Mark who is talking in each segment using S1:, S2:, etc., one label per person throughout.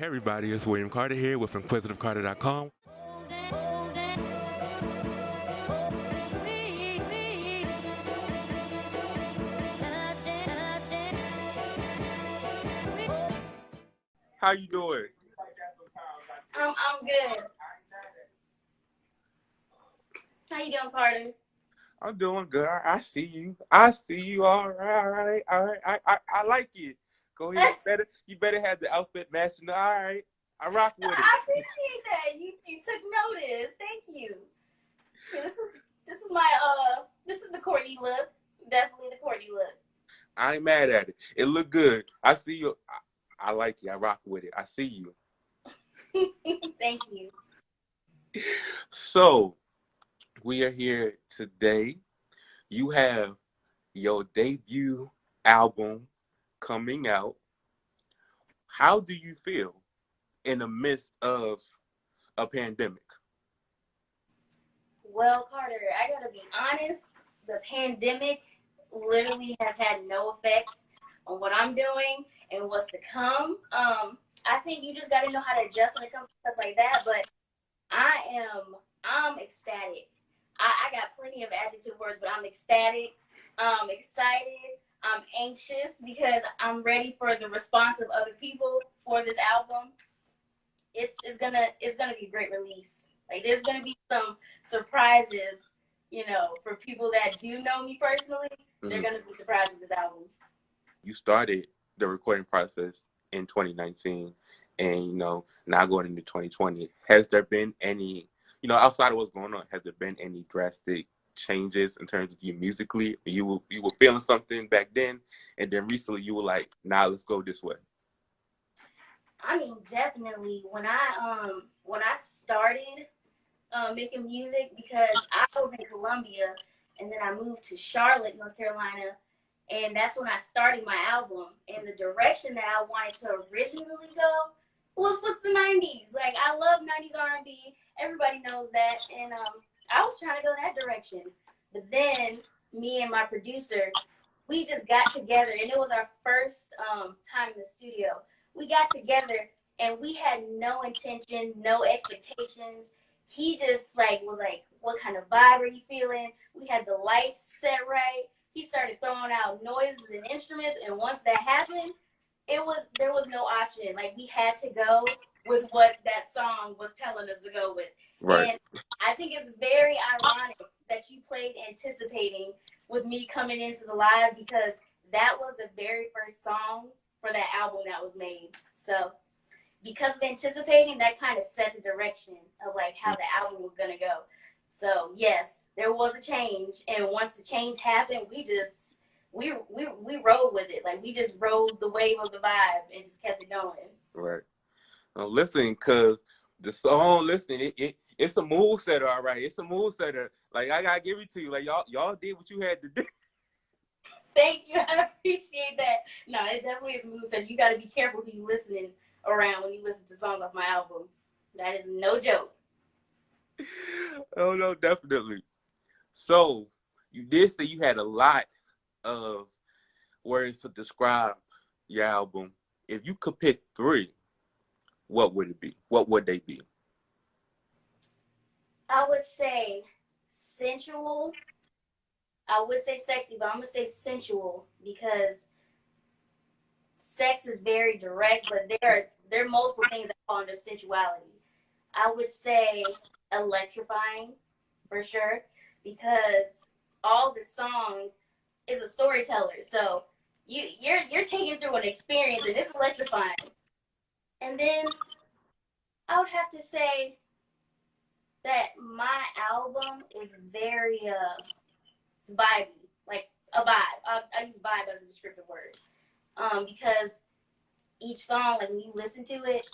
S1: Hey everybody, it's William Carter here with InquisitiveCarter.com. How you doing?
S2: I'm good. How you doing, Carter?
S1: I'm doing good. I see you. I see you. All right, all right, all right. I like it. Go ahead. You better have the outfit matching. All right. I rock with it.
S2: I appreciate that. You took notice. Thank you. Yeah, this is the Courtney look. Definitely the Courtney look.
S1: I ain't mad at it. It look good. I see you. I like you. I rock with it. I see you.
S2: Thank you.
S1: So we are here today. You have your debut album coming out. How do you feel in the midst of a pandemic?
S2: Well, Carter, I gotta be honest. The pandemic literally has had no effect on what I'm doing and what's to come. I think you just gotta know how to adjust when it comes to stuff like that. But I'm ecstatic. I got plenty of adjective words, but I'm ecstatic. I'm excited. I'm anxious because I'm ready for the response of other people for this album. It's gonna be a great release. Like there's gonna be some surprises, for people that do know me personally. They're gonna be surprised with this album.
S1: You started the recording process in 2019 and now going into 2020. Has there been any, outside of what's going on, has there been any drastic changes in terms of you musically? You were feeling something back then, and then recently you were like, nah, let's go this way.
S2: I mean, definitely when I started making music, because I was in Columbia and then I moved to Charlotte, North Carolina, and that's when I started my album. And the direction that I wanted to originally go was with the 90s. Like I love 90s R&B. Everybody knows that, and I was trying to go that direction. But then me and my producer, we just got together, and it was our first time in the studio. We got together, and we had no intention, no expectations. He just was like, "What kind of vibe are you feeling?" We had the lights set right. He started throwing out noises and instruments, and once that happened, there was no option. Like we had to go with what that song was telling us to go with.
S1: Right.
S2: And I think it's very ironic that you played anticipating with me coming into the live, because that was the very first song for that album that was made. So because of anticipating, that kind of set the direction of like how the album was gonna go. So yes, there was a change, and once the change happened, we rode with it. Like we just rode the wave of the vibe and just kept it going.
S1: Right. Listen, cause the song, listen, it's a mood setter, all right. It's a mood setter. Like I gotta give it to you. Like y'all did what you had to do.
S2: Thank you. I appreciate that. No, it definitely is a mood setter. You got to be careful who you listening around when you listen to songs off my album. That is no joke.
S1: Oh no, definitely. So you did say you had a lot of words to describe your album. If you could pick three, what would it be? What would they be?
S2: I would say sensual. I would say sexy, but I'm gonna say sensual because sex is very direct, but there are multiple things that fall under sensuality. I would say electrifying for sure, because all the songs is a storyteller. So you're taken through an experience, and it's electrifying. And then I would have to say that my album is very vibey, like a vibe. I use vibe as a descriptive word, because each song, like when you listen to it,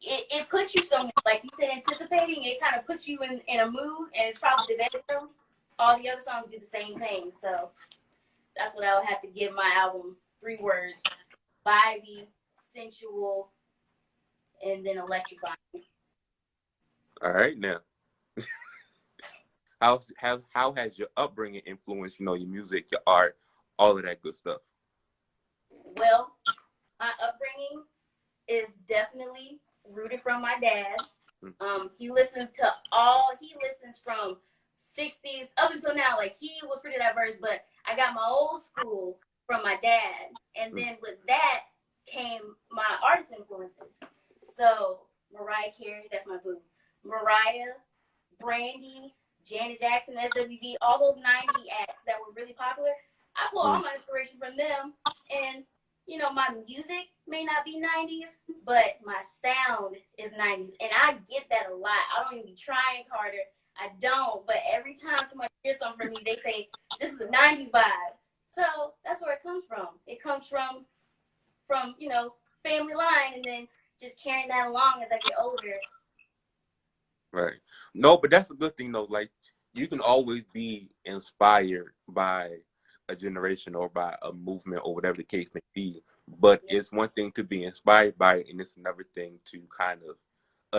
S2: it puts you somewhere. Like you said, anticipating, it kind of puts you in a mood, and it's probably the bedroom. All the other songs do the same thing, so that's what I would have to give my album. 3 words: vibey, sensual, and then electrifying.
S1: All right, now. How has your upbringing influenced, your music, your art, all of that good stuff?
S2: Well, my upbringing, is definitely rooted from my dad.
S1: Mm-hmm.
S2: He listens from 60s up until now. Like, he was pretty diverse, but I got my old school from my dad. And then with that came my artist influences. So Mariah Carey, that's my boo. Mariah, Brandy, Janet Jackson, SWV, all those 90s acts that were really popular. I pull all my inspiration from them. And, you know, my music may not be 90s, but my sound is 90s. And I get that a lot. I don't even be trying harder. I don't. But every time somebody hears something from me, they say, this is a 90s vibe. So that's where it comes from. It comes from you know, family line, and then just carrying that along as I get older.
S1: Right. No, but that's a good thing though. Like, you can always be inspired by a generation or by a movement or whatever the case may be. But it's one thing to be inspired by it, and it's another thing to kind of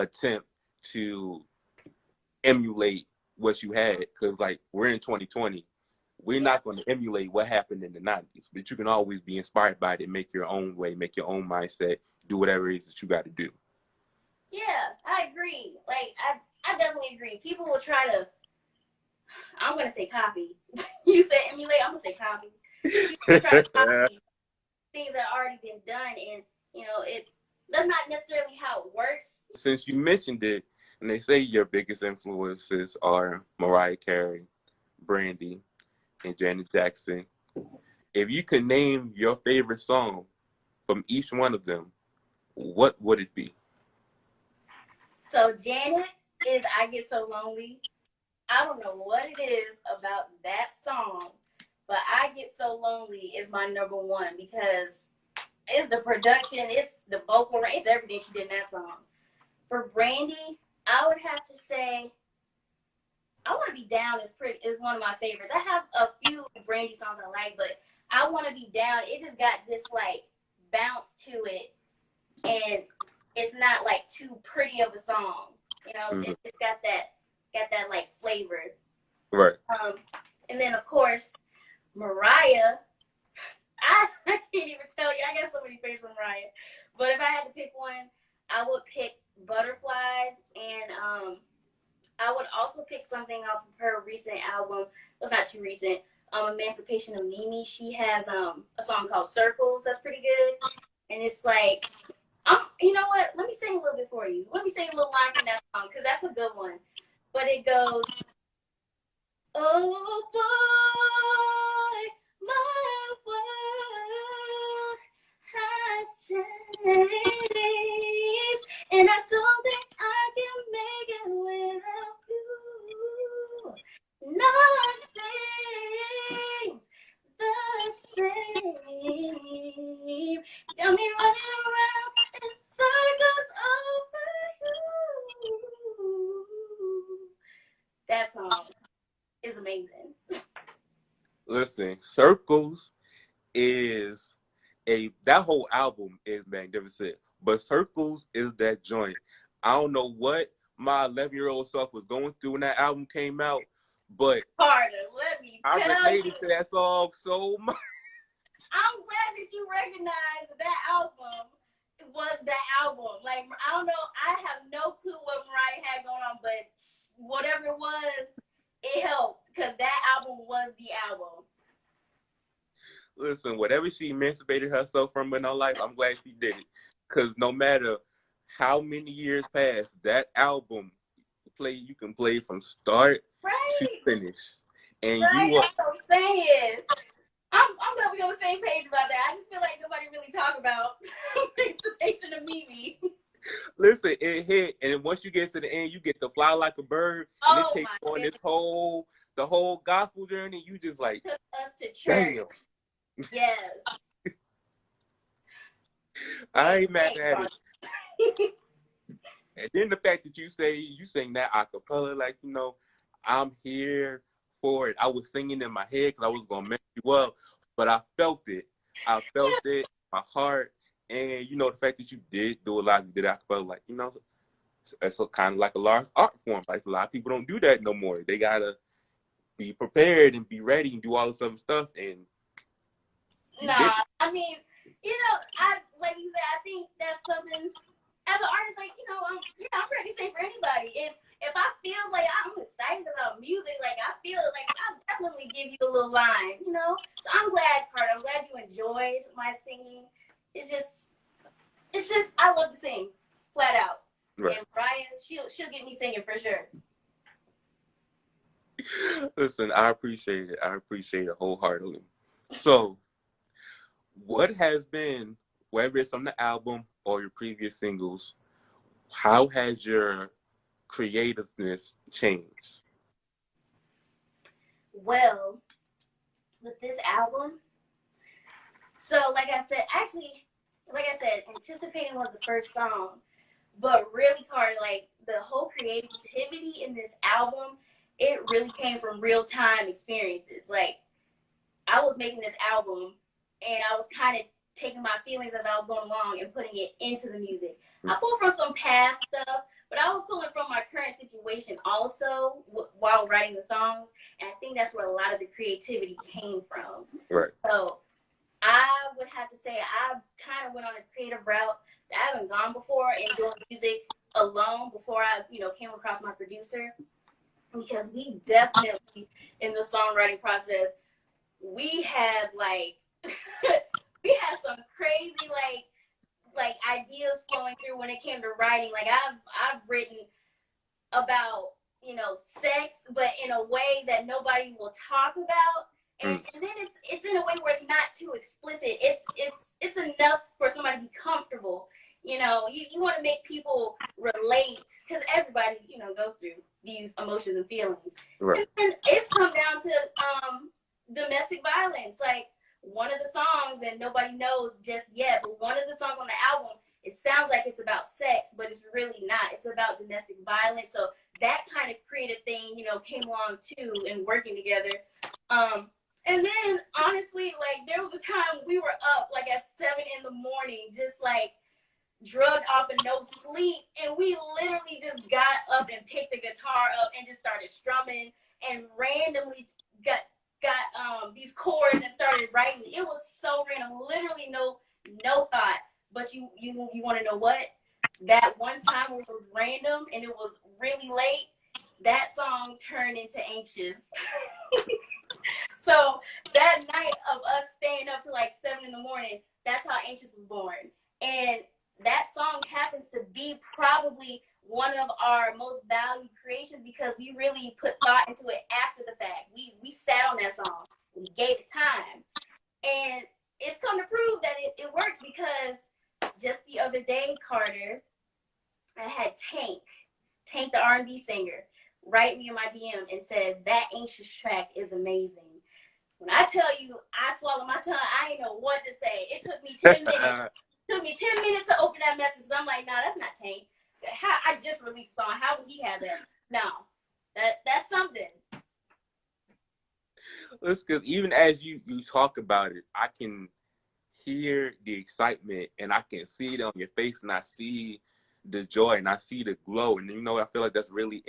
S1: attempt to emulate what you had. Because, like, we're in 2020. We're not going to emulate what happened in the 90s, but you can always be inspired by it and make your own way, make your own mindset, do whatever it is that you got to do.
S2: Yeah, I agree. Like, I definitely agree. People will try to, I'm going to say copy. You said emulate, I'm going to say copy. People try to copy things that already been done, and, you know, that's not necessarily how it works.
S1: Since you mentioned it, and they say your biggest influences are Mariah Carey, Brandy, and Janet Jackson, if you could name your favorite song from each one of them, what would it be?
S2: So Janet is I Get So Lonely. I don't know what it is about that song, but I Get So Lonely is my number one because it's the production, it's the vocal, it's everything she did in that song. For Brandy, I would have to say I Want to Be Down is one of my favorites. I have a few Brandy songs I like, but I Want to Be Down, it just got this like bounce to it, and it's not like too pretty of a song. You know, it's got that like flavor.
S1: Right.
S2: And then of course Mariah. I can't even tell you. I got so many favorites from Mariah, but if I had to pick one, I would pick Butterflies, and I would also pick something off of her recent album. Well, it's not too recent. Emancipation of Mimi. She has a song called Circles. That's pretty good, and it's like, you know what? Let me sing a little bit for you. Let me sing a little line from that song because that's a good one. But it goes, oh boy, my world has changed, and I don't think I can make it without you. Nothing's the same. Got me running around in circles over you. That song is amazing.
S1: Listen, Circles is that whole album is magnificent, but Circles is that joint. I don't know what my 11-year-old self was going through when that album came out, but
S2: Carter, let me tell
S1: I related to that song so much.
S2: I'm glad that you recognize that album was that album. Like, I don't know, I have no clue what Mariah had going on, but whatever it was, it helped because that album was the album.
S1: Listen, whatever she emancipated herself from in her life, I'm glad she did it. Because no matter how many years pass, that album you can play from start to finish. And
S2: right,
S1: you will.
S2: that's what I'm saying. I'm glad we're on the same page about that. I just feel like nobody really talk about Emancipation of Mimi.
S1: Listen, it hit, and once you get to the end, you get to fly like a bird, and it takes on this the whole gospel journey. You just like,
S2: took us to church. Damn. Yes.
S1: I ain't mad at it. And then the fact that you sing that a cappella, like, you know, I'm here for it. I was singing in my head because I was gonna mess you up, but I felt it. I felt it in my heart. And, you know, the fact that you did do a lot, you did a cappella, like, you know, it's kind of like a large art form. Like, a lot of people don't do that no more. They gotta be prepared and be ready and do all this other stuff. And
S2: nah, I mean, I like you said, I think that's something as an artist, like, I'm ready to sing for anybody. If I feel like I'm excited about music, like I feel like I'll definitely give you a little line, So I'm glad, Carter. I'm glad you enjoyed my singing. It's just I love to sing, flat out.
S1: Right.
S2: And Brian, she'll get me singing for sure.
S1: Listen, I appreciate it. I appreciate it wholeheartedly. So, what has been, whether it's on the album or your previous singles, how has your creativeness changed?
S2: Well, with this album, so like I said, Anticipating was the first song. But really, Carter, like the whole creativity in this album, it really came from real time experiences. Like I was making this album and I was kind of taking my feelings as I was going along and putting it into the music. I pulled from some past stuff, but I was pulling from my current situation also while writing the songs. And I think that's where a lot of the creativity came from.
S1: Right.
S2: So I would have to say I kind of went on a creative route that I haven't gone before in doing music alone before I, came across my producer. Because we definitely, in the songwriting process, we had we had some crazy like ideas flowing through when it came to writing. Like I've written about sex, but in a way that nobody will talk about. And then it's in a way where it's not too explicit. It's enough for somebody to be comfortable. You want to make people relate because everybody goes through these emotions and feelings.
S1: Right.
S2: And it's come down to domestic violence. Like one of the songs, and nobody knows just yet, but one of the songs on the album, it sounds like it's about sex, but it's really not. It's about domestic violence. So that kind of creative thing, came along too, and working together. And then honestly, like there was a time we were up like at 7 a.m, just like drugged off and no sleep, and we literally just got up and picked the guitar up and just started strumming and randomly got these chords and started writing. It was so random, literally no thought. But you want to know what? That one time where it was random and it was really late, that song turned into Anxious. So that night of us staying up to like 7 a.m, that's how Anxious was born. And that song happens to be probably one of our most valued creations because we really put thought into it after the fact. We sat on that song. We gave it time. And it's come to prove that it works because just the other day, Carter, I had Tank, the R&B singer, write me in my DM and said, that Anxious track is amazing. When I tell you I swallowed my tongue, I didn't know what to say. It took me 10 minutes. Took me 10 minutes to open that message. I'm like, nah, that's not Tank. I just released a song. How would he have that? No, that's something.
S1: Listen, because even as you talk about it, I can hear the excitement and I can see it on your face, and I see the joy and I see the glow, and I feel like that's really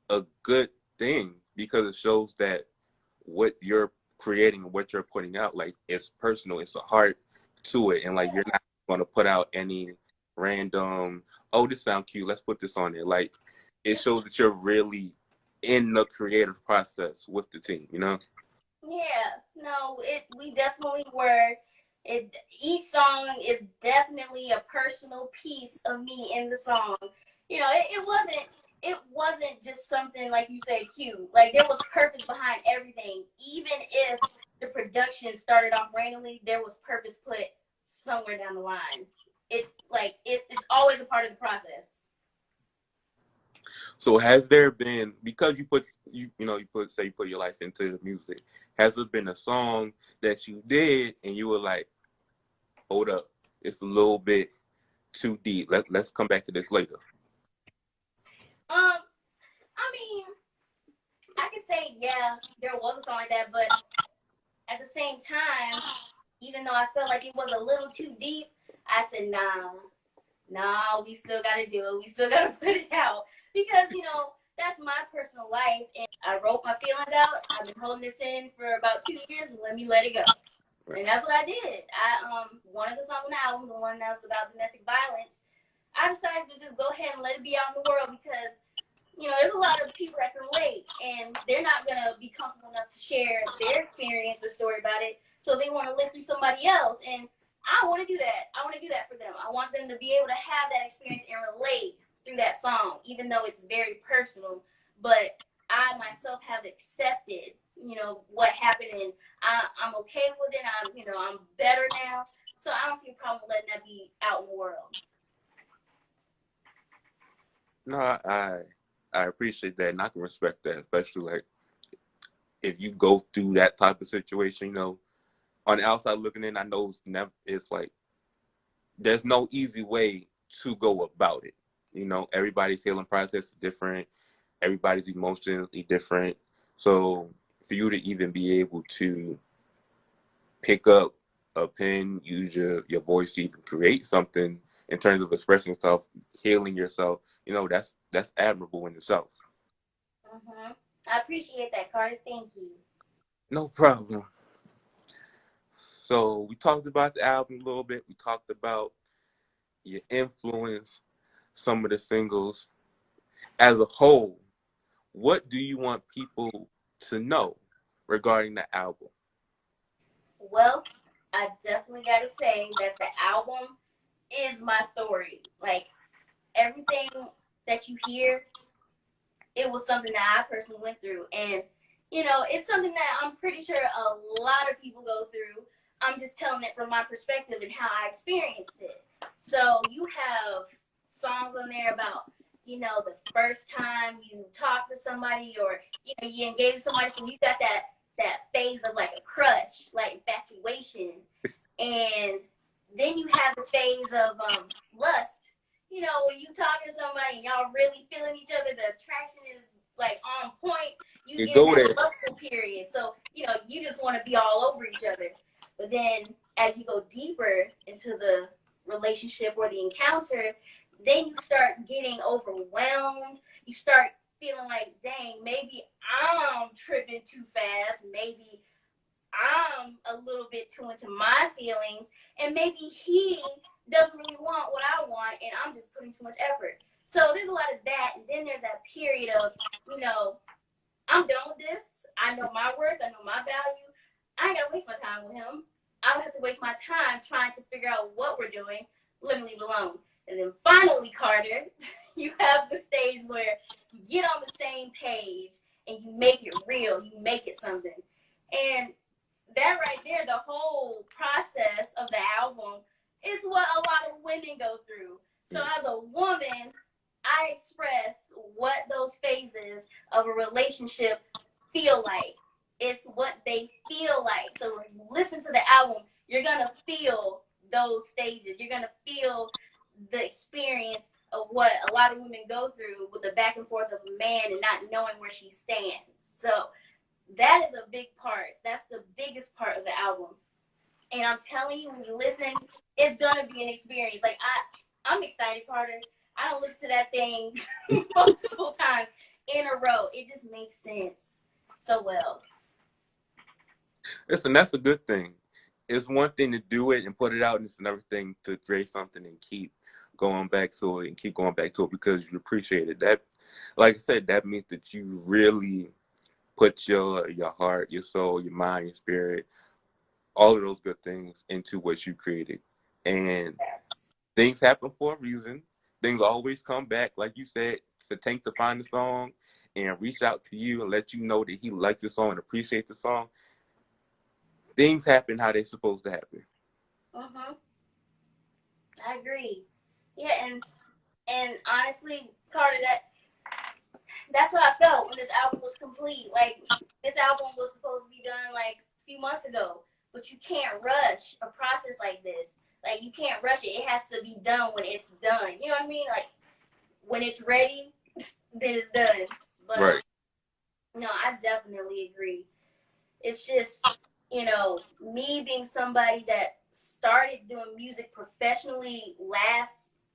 S1: a good thing because it shows that what you're creating and what you're putting out, like it's personal, it's a heart to it, and like you're not going to put out any random, oh, this sounds cute, let's put this on there. Like it shows that you're really in the creative process with the team.
S2: Yeah, no, we definitely were. Each song is definitely a personal piece of me in the song. It wasn't just something like you said cute. Like there was purpose behind everything. Even if the production started off randomly, there was purpose put somewhere down the line. It's like it's always a part of the process.
S1: So has there been, because you put your life into the music, has there been a song that you did and you were like, hold up, it's a little bit too deep. Let's come back to this later.
S2: I mean, I could say yeah, there was a song like that, but at the same time, even though I felt like it was a little too deep, I said nah, we still gotta do it. We still gotta put it out because that's my personal life, and I wrote my feelings out. I've been holding this in for about 2 years, and let me let it go.
S1: Right.
S2: And that's what I did. One of the songs on the album, the one that was about domestic violence, I decided to just go ahead and let it be out in the world because, there's a lot of people that can relate and they're not going to be comfortable enough to share their experience or story about it. So they want to live through somebody else. And I want to do that. I want to do that for them. I want them to be able to have that experience and relate through that song, even though it's very personal. But I myself have accepted, what happened, and I'm okay with it. I'm better now. So I don't see a problem letting that be out in the world.
S1: No, I appreciate that, and I can respect that, especially like if you go through that type of situation. On the outside looking in, I know it's like there's no easy way to go about it. Everybody's healing process is different. Everybody's emotionally different. So for you to even be able to pick up a pen, use your voice to even create something in terms of expressing yourself, healing yourself, that's admirable in itself.
S2: I appreciate that, Carter. Thank you.
S1: No problem. So we talked about the album a little bit. We talked about your influence, some of the singles. As a whole, what do you want people to know regarding the album?
S2: Well, I definitely got to say that the album is my story. Like, everything that you hear, it was something that I personally went through. And, it's something that I'm pretty sure a lot of people go through. I'm just telling it from my perspective and how I experienced it. So you have songs on there about, the first time you talk to somebody, or, you engage with somebody, so you got that phase of like a crush, like infatuation. And then you have the phase of lust. When you talking to somebody and y'all really feeling each other, the attraction is like on point. You
S1: You
S2: get in
S1: go
S2: that
S1: there.
S2: lustful period. So, you just want to be all over each other. But then as you go deeper into the relationship or the encounter, then you start getting overwhelmed. You start feeling like, dang, maybe I'm tripping too fast. Maybe I'm a little bit too into my feelings, and maybe he doesn't really want what I want, and I'm just putting too much effort. So there's a lot of that, and then there's that period of, I'm done with this. I know my worth. I know my value. I ain't gotta waste my time with him. I don't have to waste my time trying to figure out what we're doing. Let me leave it alone. And then finally, Carter, you have the stage where you get on the same page and you make it real. You make it something. And that right there, the whole process of the album is what a lot of women go through. So as a woman, I express what those phases of a relationship feel like. It's what they feel like. So when you listen to the album, you're gonna feel those stages. You're gonna feel the experience of what a lot of women go through with the back and forth of a man and not knowing where she stands. So that is a big part. That's the biggest part of the album. And I'm telling you, when you listen, it's gonna be an experience. Like I'm excited, Carter. I don't listen to that thing multiple times in a row. It just makes sense so well.
S1: Listen, that's a good thing. It's one thing to do it and put it out, and it's another thing to create something and keep going back to it and keep going back to it because you appreciate it. That, like I said, that means that you really put your heart, your soul, your mind, your spirit, all of those good things into what you created. And
S2: Yes.
S1: things happen for a reason. Things always come back, like you said, for Tank to find the song and reach out to you and let you know that he likes the song and appreciate the song. Things happen how they're supposed to happen.
S2: Mhm. I agree. Yeah, and honestly, Carter, that's what I felt when this album was complete. Like, this album was supposed to be done like a few months ago, but you can't rush a process like this. Like, you can't rush it. It has to be done when it's done. You know what I mean? Like, when it's ready, then it's done. But
S1: Right.
S2: no, I definitely agree. It's just, me being somebody that started doing music professionally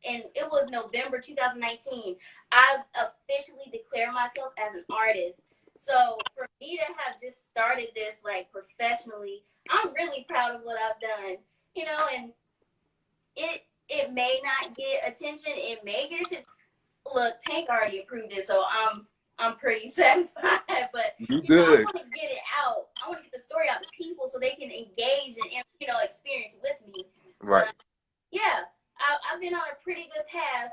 S2: and it was November 2019. I officially declared myself as an artist So for me to have just started this like professionally, I'm really proud of what I've done. You know, and it may not get attention. It may get attention. Look, Tank already approved it, so I'm pretty satisfied. But
S1: You
S2: you know, I
S1: good.
S2: want to get it out. I want to get the story out to people so they can engage and experience with me.
S1: Right.
S2: But yeah, I've been on a pretty good path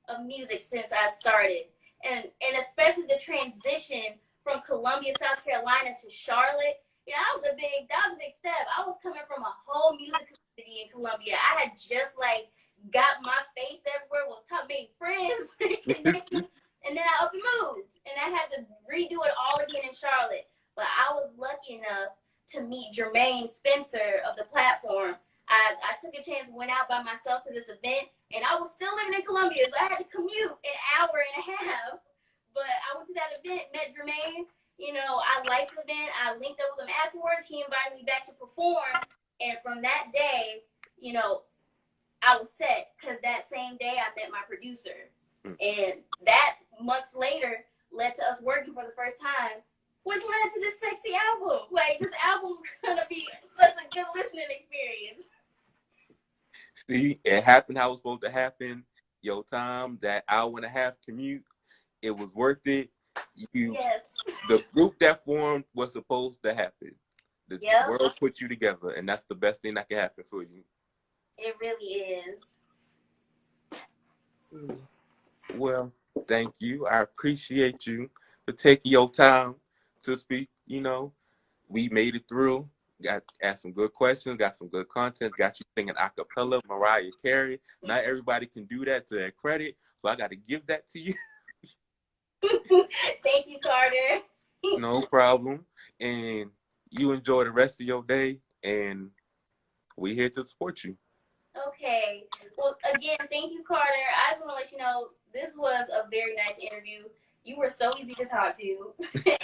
S2: of music since I started, and especially the transition from Columbia, South Carolina to Charlotte. You know, that was a big step. I was coming from a whole music community in Columbia. I had just like got my face everywhere, was made friends, connections, and then I up and moved, and I had to redo it all again in Charlotte. But I was lucky enough to meet Jermaine Spencer of the platform. I took a chance, went out by myself to this event, and I was still living in Columbia, so I had to commute an hour and a half. But I went to that event, met Jermaine. You know, I liked the event. I linked up with him afterwards. He invited me back to perform, and from that day, you know, I was set because that same day I met my producer, and that months later led to us working for the first time, which led to this sexy album. Like this album's gonna be such a good listening experience.
S1: See, it happened how it was supposed to happen. Your time, that hour and a half commute, it was worth it.
S2: Yes.
S1: The group that formed was supposed to happen. The
S2: Yep.
S1: world put you together, and that's the best thing that can happen for you.
S2: It really is.
S1: Well, thank you. I appreciate you for taking your time to speak. You know, we made it through. Got asked some good questions, got some good content, got you singing a cappella, Mariah Carey. Not everybody can do that to their credit, so I got to give that to you.
S2: Thank you, Carter.
S1: No problem. And you enjoy the rest of your day, and we're here to support you.
S2: Okay. Well, again, thank you, Carter. I just want to let you know this was a very nice interview. You were so easy to talk to,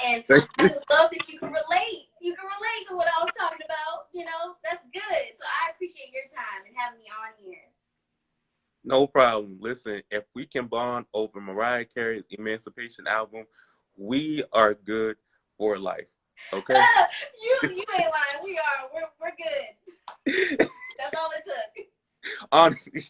S2: and I just love that you can relate. You can relate to what I was talking about. You know, that's good. So I appreciate your time and having me on here.
S1: No problem. Listen, if we can bond over Mariah Carey's Emancipation album, we are good for life. Okay?
S2: you ain't lying. We're good. That's all it took.
S1: Honestly.